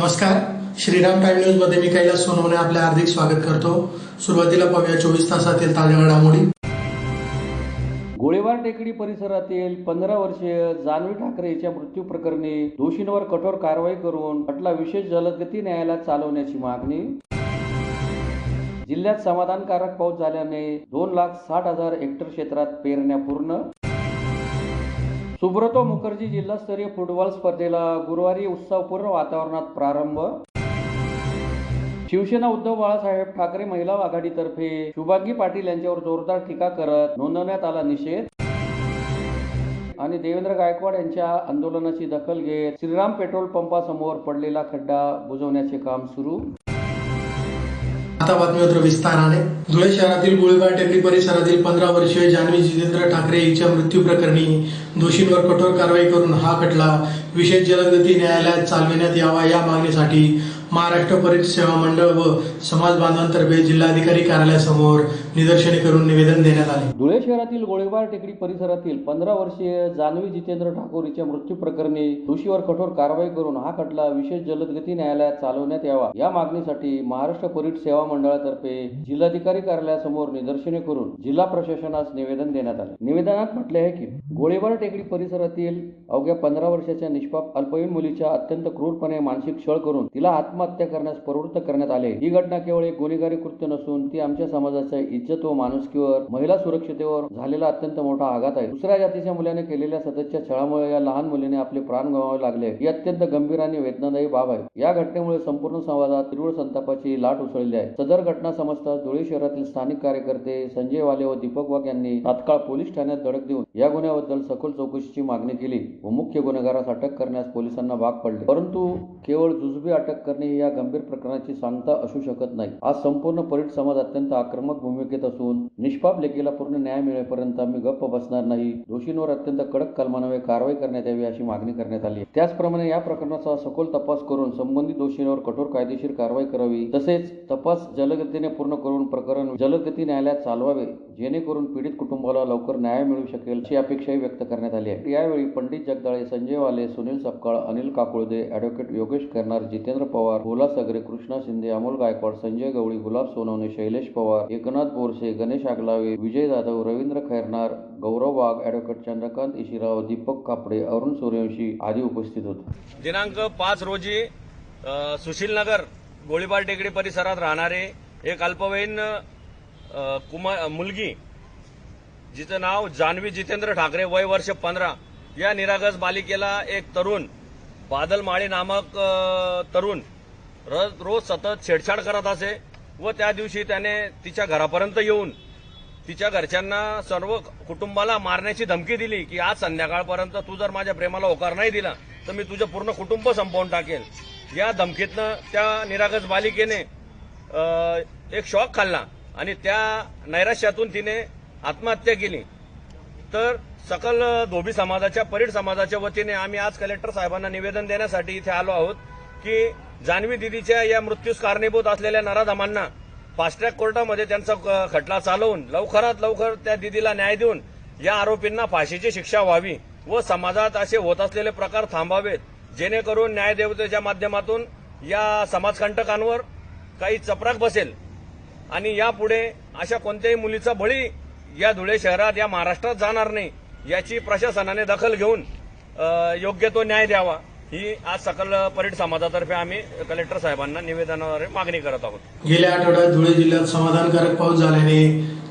नमस्कार, Shriram time news मध्ये मी कैलास सोनवणे आपले हार्दिक स्वागत करतो। सुरुवातीला पाहूया 24 तासातील ताज्या घडामोडी। गोळीबार टेकडी परिसरातील 15 वर्षीय जान्हवी ठाकरे हिच्या मृत्यू प्रकरणी दोषींवर कठोर कारवाई करून खटला विशेष जलदगती न्यायालयात चालवण्याची मागणी। जिल्ह्यात समाधानकारक पाऊस झाल्याने 2,60,000 हेक्टर क्षेत्रात पेरण्या पूर्ण। सुब्रतो मुखर्जी जिल्हास्तरीय फुटबॉल स्पर्धेला गुरुवारी उत्साहपूर्ण वातावरणात प्रारंभ। शिवसेना उद्धव बाळासाहेब ठाकरे महिला आघाडीतर्फे शुभांगी पाटील यांच्यावर जोरदार टीका करत नोंदवण्यात आला निषेध। आणि देवेंद्र गायकवाड यांच्या आंदोलनाची दखल घेत श्रीराम पेट्रोल पंपासमोर पडलेला खड्डा बुजवण्याचे काम सुरू। आता बातमीपत्र विस्ताराने। धुळे शहरातील गोळीबार टेकडी परिसरातील 15 वर्षीय जान्हवी जितेंद्र ठाकरे हिच्या मृत्यू प्रकरणी दोषींवर कठोर कारवाई करून हा खटला विशेष जलदगती न्यायालयात चालविण्यात यावा या मागणीसाठी महाराष्ट्र परित सेवा मंडळ व समाज बांधवांतर्फे जिल्हाधिकारी कार्यालयासमोर निदर्शने करून निवेदन देण्यात आले। धुळे शहरातील गोळीबार टेकडी परिसरातील 15 वर्षीय जान्हवी जितेंद्र ठाकूर हिच्या मृत्यू प्रकरणी दोषीवर कठोर कारवाई करून हा खटला विशेष जलदगती न्यायालयात चालवण्यात यावा या मागणीसाठी महाराष्ट्र परित सेवा मंडळातर्फे जिल्हाधिकारी कार्यालयासमोर निदर्शने करून जिल्हा प्रशासनास निवेदन देण्यात आले। निवेदनात म्हटले आहे की गोळीबार टेकडी परिसरातील अवघ्या 15 वर्षाच्या निष्पाप अल्पवयीन मुलीच्या अत्यंत क्रूरपणे मानसिक छळ करून तिला आत्महत्या करण्यास प्रवृत्त करण्यात आले। ही घटना केवळ एक गुन्हेगारी कृत्य नसून ती आमच्या समाजाच्या इज्जत व माणुसकीवर, महिला सुरक्षितेवर झालेला अत्यंत मोठा आघात आहे। दुसऱ्या जातीच्या मुलाने केलेल्या सततच्या छळामुळे या लहान मुलीने आपले प्राण गमावे लागले ही अत्यंत गंभीर आणि वेदनादायी बाब आहे। या घटनेमुळे संपूर्ण समाजात तीव्र संतापाची लाट उसळली आहे। सदर घटना समजताच धुळे शहरातील स्थानिक कार्यकर्ते संजय वाले व दीपक वाघ यांनी तात्काळ पोलीस ठाण्यात धडक देऊन या गुन्ह्याबद्दल सखोल चौकशीची मागणी केली व मुख्य गुन्हेगारास अटक करण्यास पोलिसांना भाग पडले। परंतु केवळ जुजबी अटक करणे ही या गंभीर प्रकरणाची सांगता असू शकत नाही। आज संपूर्ण परिट समाज अत्यंत आक्रमक भूमिकेत असून निष्पाप लेकीला पूर्ण न्याय मिळेपर्यंत आम्ही गप्प बसणार नाही। दोषींवर अत्यंत कडक कलमान्वये कारवाई करण्यात यावी अशी मागणी करण्यात आली। त्याचप्रमाणे या प्रकरणाचा सखोल तपास करून संबंधित दोषींवर कठोर कायदेशीर कारवाई करावी तसेच तपास जलदगतीने पूर्ण करून प्रकरण जलदगती न्यायालयात चालवावे जेणेकरून पीडित कुटुंबाला लवकर न्याय मिळू शकेल अशी अपेक्षाही व्यक्त करण्यात आली आहे। यावेळी पंडित जगदाळे, संजय वाले, सुनील सपकाळ, अनिल काकुळदे, ॲडव्होकेट योगेश करणार, जितेंद्र पवार, भोला सगरे, कृष्णा शिंदे, अमोल गायकवाड, संजय गवळी, गुलाब सोनवणे, शैलेश पवार, एकनाथ बोरसे, गणेश आगलावे, विजय जाधव, रवींद्र खैरनार, गौरव वाघ, ॲडव्होकेट चंद्रकांत इशिराव, दीपक कापडे, अरुण सूर्यवंशी आदी उपस्थित होते। दिनांक 5 रोजी सुशील नगर गोळीबार टेकडी परिसरात राहणारे एक अल्पवयीन मुलगी जिचं नाव जान्हवी जितेंद्र ठाकरे, वय वर्ष 15, या निरागस बालिकेला एक तरुण बादल माळी नामक तरुण रोज सतत छेडछाड करत असे व त्या दिवशी त्याने तिच्या घरापर्यंत येऊन तिच्या घरच्यांना, सर्व कुटुंबाला मारण्याची धमकी दिली की आज संध्याकाळपर्यंत तू जर माझ्या प्रेमाला होकार नाही दिला तर मी तुझं पूर्ण कुटुंब संपवून टाकेल। या धमकीतनं त्या निरागस बालिकेने एक शॉक खाल्ला आणि त्या नैराश्यातून तिने आत्महत्या केली। तर सकल धोबी समाजाच्या, परिट समाजाच्या वतीने आम्ही आज कलेक्टर साहेबांना निवेदन देण्यासाठी इथे आलो आहोत की जान्हवी दिदीच्या या मृत्यूस कारणीभूत असलेल्या नराधमांना फास्ट ट्रॅक कोर्टामध्ये त्यांचा खटला चालवून लवकरात लवकर त्या दिदीला न्याय देऊन या आरोपींना फाशीची शिक्षा व्हावी व समाजात असे होत असलेले प्रकार थांबावेत जेणेकरून न्यायदेवतेच्या माध्यमातून या समाजकंटकांवर काही चपराक बसेल आणि यापुढे अशा कोणत्याही मुलीचा बळी या धुळे शहरात, या महाराष्ट्रात जाणार नाही याची प्रशासनाने दखल घेऊन योग्य तो न्याय द्यावा ही आज सकल परिट समाजातर्फे आम्ही कलेक्टर साहेबांना निवेदनाद्वारे मागणी करत आहोत। गेल्या आठवड्यात धुळे जिल्ह्यात समाधानकारक पाऊस झाल्याने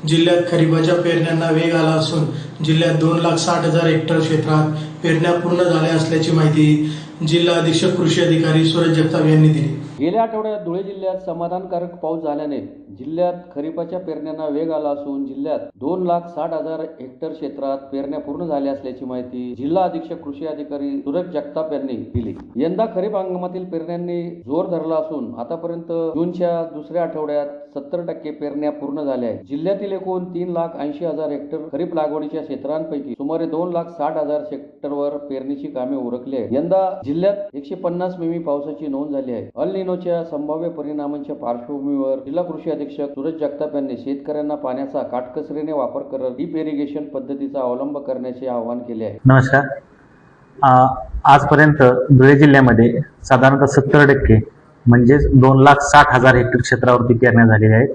जिल्ह्यात खरीपाच्या पेरण्यांना वेग आला असून जिल्ह्यात 2,60,000 हेक्टर क्षेत्रात पेरण्या पूर्ण झाल्या असल्याची माहिती जिल्हा अधीक्षक कृषी अधिकारी सूरज जगताप यांनी दिली। गेल्या आठवड्यात धुळे जिल्ह्यात समाधानकारक पाऊस झाल्याने जिल्ह्यात खरीपाच्या पेरण्यांना वेग आला असून जिल्ह्यात 2,60,000 हेक्टर क्षेत्रात पेरण्या पूर्ण झाल्या असल्याची माहिती जिल्हा अधीक्षक कृषी अधिकारी सूरज जगताप यांनी दिली। यंदा खरीप हंगामातील पेरण्यांनी जोर धरला असून आतापर्यंत जूनच्या दुसऱ्या आठवड्यात 70% पेरण्या पूर्ण झाल्या आहेत। जिल्ह्यातील एकूण 3,80,000 हेक्टर खरीप लागवडीच्या क्षेत्रांपैकी सुमारे 2,60,000 हेक्टरवर पेरणीची कामे उरकली आहेत। यंदा जिल्ह्यात 150 मिमी पावसाची नोंद झाली आहे। अल निनोच्या संभाव्य परिणामांच्या पार्श्वभूमीवर जिल्हा कृषी अधीक्षक सूरज जगताप यांनी शेतकऱ्यांना पाण्याचा काटकसरीने वापर करत ड्रीप इरिगेशन पद्धतीचा अवलंब करण्याचे आवाहन केले आहे। नमस्कार, आजपर्यंत धुळे जिल्ह्यामध्ये साधारणतः 70% म्हणजेच 2,60,000 हेक्टर क्षेत्रावरती पेरण्या झालेल्या आहेत.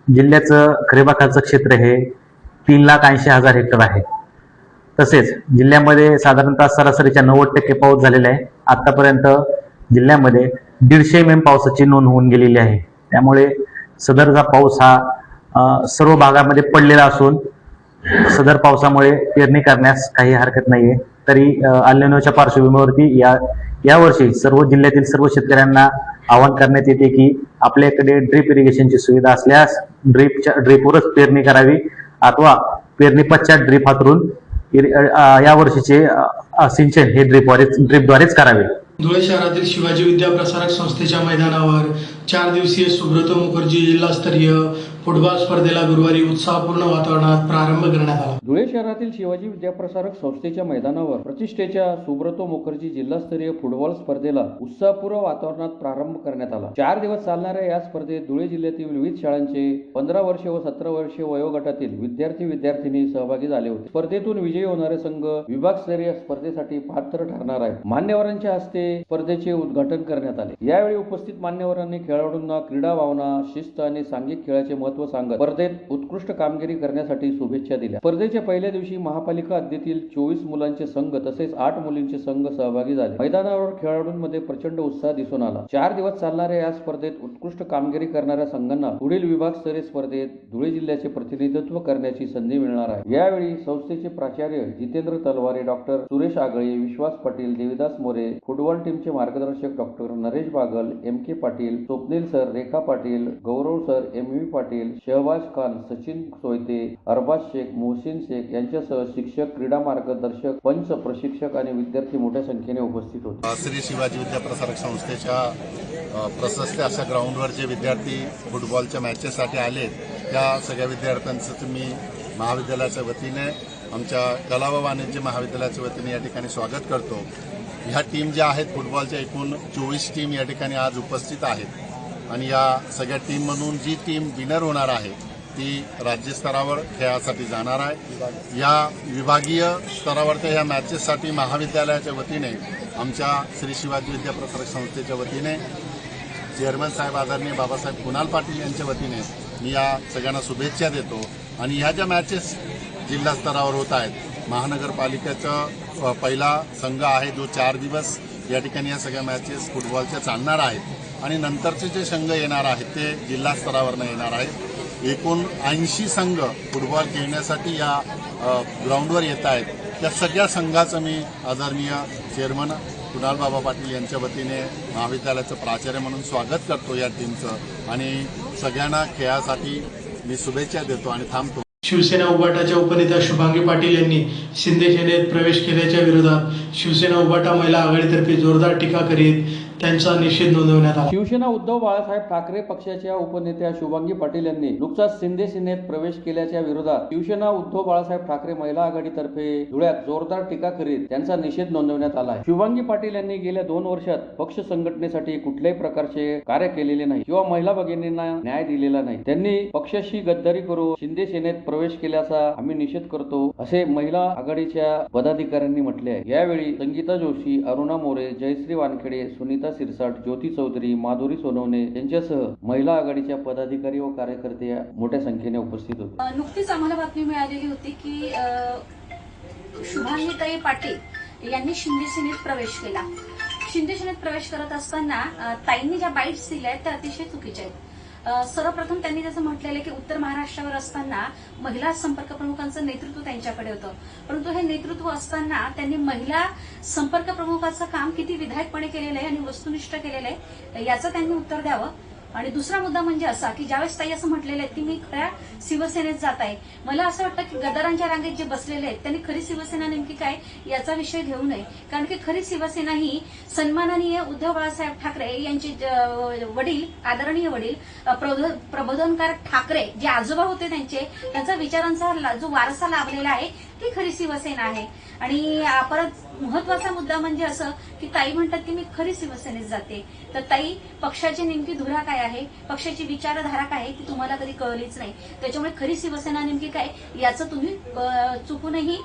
जिल्ह्याचं खरीपाखालचं क्षेत्र हे 3,80,000 हेक्टर आहे. तसेच जिल्ह्यामध्ये साधारणतः सरासरीच्या 90% पाऊस झालेला आहे. आतापर्यंत जिल्ह्यामध्ये 150 mm पावसाची नोंद होऊन गेलेली आहे. त्यामुळे सदरचा पाऊस हा सर्व भागामध्ये पडलेला असून सदर पावसामुळे पेरणी करण्यास काही हरकत नाहीये. तरी अल निनोच्या पार्श्वभूमीवरती या वर्षी सर्व जिल्ह्यातील सर्व शेतकऱ्यांना आवाहन करण्यात येते की आपल्याकडे ड्रीप इरिगेशनची सुविधा असल्यास ड्रीपवरच पेरणी करावी अथवा पेरणी पश्चात ड्रीप हातरून या वर्षीचे सिंचन हे ड्रीपद्वारेच करावे. धुळे शहरातील शिवाजी विद्या प्रसारक संस्थेच्या मैदानावर 4 दिवसीय सुब्रतो मुखर्जी जिल्हास्तरीय फुटबॉल स्पर्धेला गुरुवारी उत्साहपूर्ण वातावरणात प्रारंभ करण्यात आला. धुळे शहरातील शिवाजी विद्याप्रसारक संस्थेच्या मैदानावर प्रतिष्ठेच्या सुब्रतो मुखर्जी जिल्हास्तरीय फुटबॉल स्पर्धेला उत्साहपूर्ण वातावरणात प्रारंभ करण्यात आला. 4 दिवस चालणाऱ्या या स्पर्धेत धुळे जिल्ह्यातील विविध शाळांचे 15 वर्षे व 17 वर्षे वयोगटातील विद्यार्थी सहभागी झाले होते. स्पर्धेतून विजयी होणारे संघ विभागस्तरीय स्पर्धेसाठी पात्र ठरणार आहेत. मान्यवरांच्या हस्ते स्पर्धेचे उद्घाटन करण्यात आले. यावेळी उपस्थित मान्यवरांनी खेळाडूंना क्रीडा भावना, शिस्त आणि सांघिक खेळाचे महत्त्व सांगत स्पर्धेत उत्कृष्ट कामगिरी करण्यासाठी शुभेच्छा दिल्या. स्पर्धेच्या पहिल्या दिवशी महापालिका हद्दीतील 24 मुलांचे संघ तसेच 8 मुलींचे संघ सहभागी झाले. मैदानावर खेळाडूंमध्ये प्रचंड उत्साह दिसून आला. 4 दिवस चालणाऱ्या या स्पर्धेत उत्कृष्ट कामगिरी करणाऱ्या संघांना पुढील विभागस्तरीय स्पर्धेत धुळे जिल्ह्याचे प्रतिनिधित्व करण्याची संधी मिळणार आहे. यावेळी संस्थेचे प्राचार्य जितेंद्र तलवारे, डॉक्टर सुरेश आगळे, विश्वास पाटील, देविदास मोरे, फुटबॉल टीमचे मार्गदर्शक doctor Naresh Bagal, MK Patil, Swapnil sir, Rekha Patil, Gaurav sir, MV Patil, Shahbaz Khan, Sachin Soyte, Arbaz Shaikh, Mohsin Shaikh यांच्यासह शिक्षक, क्रीडा मार्गदर्शक, पंच, प्रशिक्षक आणि विद्यार्थी मोठ्या संख्येने उपस्थित होते. श्री शिवाजी विद्या प्रसारक संस्थेच्या प्रशस्त अशा ग्राउंडवर जे विद्यार्थी फुटबॉलच्या मॅचेससाठी आले त्या सगळ्या विद्यार्थ्यांचं मी महाविद्यालयाच्या वतीने, आमच्या कला व वाणिज्य महाविद्यालयाच्या वतीने या ठिकाणी स्वागत करतो. ह्या टीम ज्या आहेत फुटबॉलच्या एकूण 24 टीम या ठिकाणी आज उपस्थित आहेत आणि या सगळ्या टीममधून जी टीम विनर होणार आहे ती राज्यस्तरावर खेळासाठी जाणार आहे. या विभागीय स्तरावर त्या ह्या मॅचेससाठी महाविद्यालयाच्या वतीने, आमच्या श्री शिवाजी विद्या प्रसारक संस्थेच्या वतीने चेअरमन साहेब आदरणीय बाबासाहेब कुणाल पाटील यांच्या वतीने मी या सगळ्यांना शुभेच्छा देतो. आणि ह्या ज्या मॅचेस जिल्हा स्तरावर होत आहेत, महानगरपालिकेचा पहिला संघ आहे जो 4 दिवस या ठिकाणी या सगळ्या मॅचेस फुटबॉलच्या चालणार आहेत आणि नंतरचे जे संघ येणार आहेत ते जिल्हा स्तरावरनं येणार आहेत. एकूण 80 संघ फुटबॉल खेळण्यासाठी या ग्राउंडवर येत आहेत. त्या सगळ्या संघाचं मी आदरणीय चेअरमन कुणाल बाबा पाटील यांच्या वतीने महाविद्यालयाचं प्राचार्य म्हणून स्वागत करतो या टीमचं आणि सगळ्यांना खेळासाठी मी शुभेच्छा देतो आणि थांबतो. शिवसेना उभाटाच्या उपनेत्या शुभांगी पाटील यांनी शिंदे सेनेत प्रवेश केल्याच्या विरोधात शिवसेना उभाटा महिला आघाडीतर्फे जोरदार टीका करीत त्यांचा निषेध नोंदवण्यात आला. शिवसेना उद्धव बाळासाहेब ठाकरे पक्षाच्या उपनेत्या शुभांगी पाटील यांनी नुकताच शिंदे सेनेत प्रवेश केल्याच्या विरोधात शिवसेना उद्धव बाळासाहेब ठाकरे महिला आघाडीतर्फे धुळ्यात जोरदार टीका करीत त्यांचा निषेध नोंदवण्यात आला आहे. शुभांगी पाटील यांनी गेल्या 2 वर्षात पक्ष संघटनेसाठी कुठल्याही प्रकारचे कार्य केलेले नाही किंवा महिला भगिनींना न्याय दिलेला नाही. त्यांनी पक्षाशी गद्दारी करून शिंदे सेनेत प्रवेश केल्याचा आम्ही निषेध करतो, असे महिला आघाडीच्या पदाधिकाऱ्यांनी म्हटले आहे. यावेळी संगीता जोशी, अरुणा मोरे, जयश्री वानखेडे, सुनीता सिरसाट, ज्योती चौधरी, माधुरी सोनवणे यांच्यासह महिला आघाडीच्या पदाधिकारी व कार्यकर्ते मोठ्या संख्येने उपस्थित होते. नुकतीच आम्हाला बातमी मिळालेली होती की शुभांगीताई पाटील यांनी शिंदे सेनेत प्रवेश केला. शिंदे सेनेत प्रवेश करत असताना ताईंनी ज्या बाईट्स दिल्या आहेत त्या अतिशय चुकीच्या आहेत. सर्वप्रथम त्यांनी जसं म्हटलेलं की उत्तर महाराष्ट्रावर असताना महिला संपर्क प्रमुखांचं नेतृत्व त्यांच्याकडे होतं, परंतु हे नेतृत्व असताना त्यांनी महिला संपर्क प्रमुखाचं काम किती विधायकपणे केलेलं आहे आणि वस्तुनिष्ठ केलेलं आहे याचं त्यांनी उत्तर द्यावं. आणि दुसरा मुद्दा म्हणजे असा की ज्यावेळेस ताई असं म्हटलेलं आहे की मी खऱ्या शिवसेनेत जात आहे, मला असं वाटतं की गद्दारांच्या रांगेत जे बसलेले आहेत त्यांनी खरी शिवसेना नेमकी काय याचा विषय घेऊ नये. कारण की खरी शिवसेना ही सन्माननीय उद्धव बाळासाहेब ठाकरे यांचे वडील, आदरणीय वडील प्रबोधनकार ठाकरे जे आजोबा होते त्यांचा विचारांचा जो वारसा लाभलेला आहे ती खरी शिवसेना आहे. आणि परत महत्वाचा मुद्दा म्हणजे असं की ताई म्हणतात की मी खरी शिवसेनेत जाते, तर ताई पक्षाची नेमकी धुरा काय आहे, पक्षाची विचारधारा काय आहे ती तुम्हाला कधी कळलीच नाही. त्याच्यामुळे खरी शिवसेना नेमकी काय याचं तुम्ही चुकूनही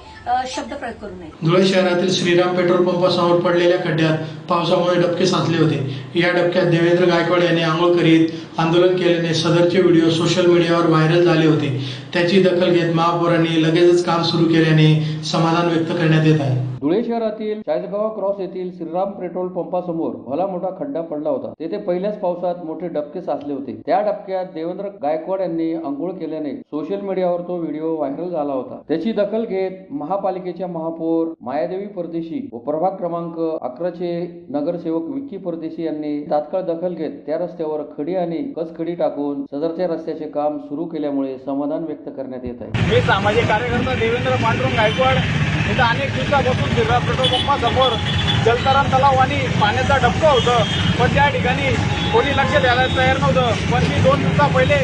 शब्द प्रयोग करू नये. धुळे शहरातील श्रीराम पेट्रोल पंपासमोर पडलेल्या खड्ड्यात पावसामुळे डबके साचले होते. या डबक्यात देवेंद्र गायकवाड यांनी आंघोळ करीत आंदोलन केल्याने सदरचे व्हिडिओ सोशल मीडियावर व्हायरल झाले होते. त्याची दखल घेत महापौरांनी लगेचच काम सुरू केल्याने समाधान व्यक्त करण्यात येत आहे. धुळे शहरातील चाळीसगाव क्रॉस येथील श्रीराम पेट्रोल पंपासमोर भला मोठा खड्डा पडला होता. तेथे पहिल्याच पावसात मोठे डबके साचले होते. त्या डबक्यात देवेंद्र गायकवाड यांनी आंघोळ केल्याने सोशल मीडियावर तो व्हिडिओ व्हायरल झाला होता. त्याची दखल घेत महापालिकेच्या महापौर मायादेवी परदेशी व प्रभाग क्रमांक 11चे नगरसेवक विक्की परदेशी यांनी तात्काळ दखल घेत त्या रस्त्यावर खडी आणि कसखडी टाकून सदरच्या रस्त्याचे काम सुरू केल्यामुळे समाधान व्यक्त करण्यात येत आहे. मी सामाजिक कार्यकर्ता देवेंद्र पांडुरंग गायकवाड इथं अनेक दिवसापासून श्रीराम पेट्रोल पंपासमोर जलतरण तलाव आणि पाण्याचा डबकं होतं, पण त्या ठिकाणी कोणी लक्ष द्यायला तयार नव्हतं. पण मी 2 दिवसा पहिले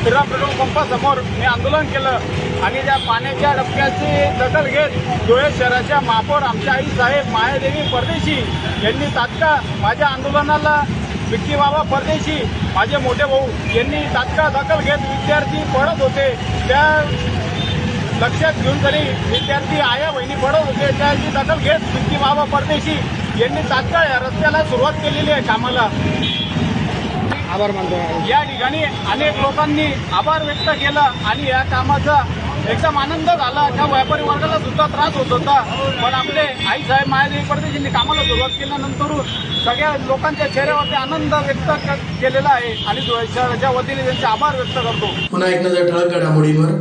श्रीराम पेट्रोल पंपासमोर मी आंदोलन केलं आणि त्या पाण्याच्या डबक्याची दखल घेत धुळे शहराच्या महापौर आमच्या आईसाहेब मायादेवी परदेशी यांनी तात्काळ माझ्या आंदोलनाला विक्की बाबा परदेशी माझे मोठे भाऊ यांनी तात्काळ दखल घेत विद्यार्थी पडत होते त्या लक्षात घेऊन तरी विद्यार्थी आया बहिणी पडत होते त्याची दखल घेत विक्की बाबा परदेशी यांनी तात्काळ या रस्त्याला सुरुवात केलेली आहे कामाला. आभार मानतो. या ठिकाणी अनेक लोकांनी आभार व्यक्त केला आणि या कामाचा एकदम आनंद झाला. त्या व्यापारी वर्गाला सुद्धा त्रास होत होता, पण आपले आईसाहेब मायादेवी परदेशींनी कामाला सुरुवात केल्यानंतर सगळ्या लोकांच्या चेहऱ्यावरती आनंद व्यक्त केलेला आहे आणि धुळे शहराच्या वतीने त्यांचे आभार व्यक्त करतो. पुन्हा एक नजर ठळक घडामोडींवर.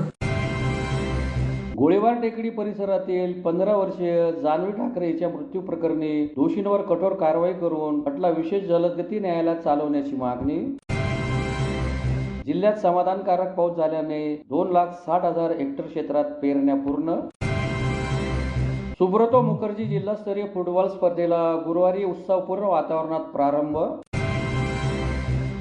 गोळीबार टेकडी परिसरातील 15 वर्षीय जान्हवी ठाकरे हिच्या मृत्यू प्रकरणी दोषींवर कठोर कारवाई करून खटला विशेष जलदगती न्यायालयात चालवण्याची मागणी. जिल्ह्यात समाधानकारक पाऊस झाल्याने 2,60,000 हेक्टर क्षेत्रात पेरण्या पूर्ण. सुब्रतो मुखर्जी जिल्हास्तरीय फुटबॉल स्पर्धेला गुरुवारी उत्सवपूर्ण वातावरणात प्रारंभ.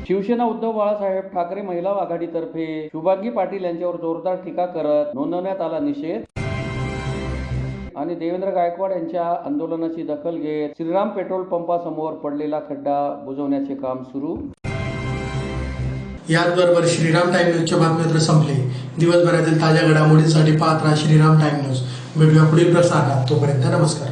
शिवसेना उद्धव बाळासाहेब ठाकरे महिला आघाडीतर्फे शुभांगी पाटील यांच्यावर जोरदार टीका करत नोंदवण्यात आला निषेध. आणि देवेंद्र गायकवाड यांच्या आंदोलनाची दखल घेत श्रीराम पेट्रोल पंपासमोर पडलेला खड्डा बुजवण्याचे काम सुरू. याचबरोबर श्रीराम टाइम न्यूजच्या बातम्या संपले. दिवसभरातील ताज्या घडामोडींसाठी पाहत राहा श्रीराम टाइम न्यूज. भेटूया पुढील प्रसारात. तोपर्यंत नमस्कार.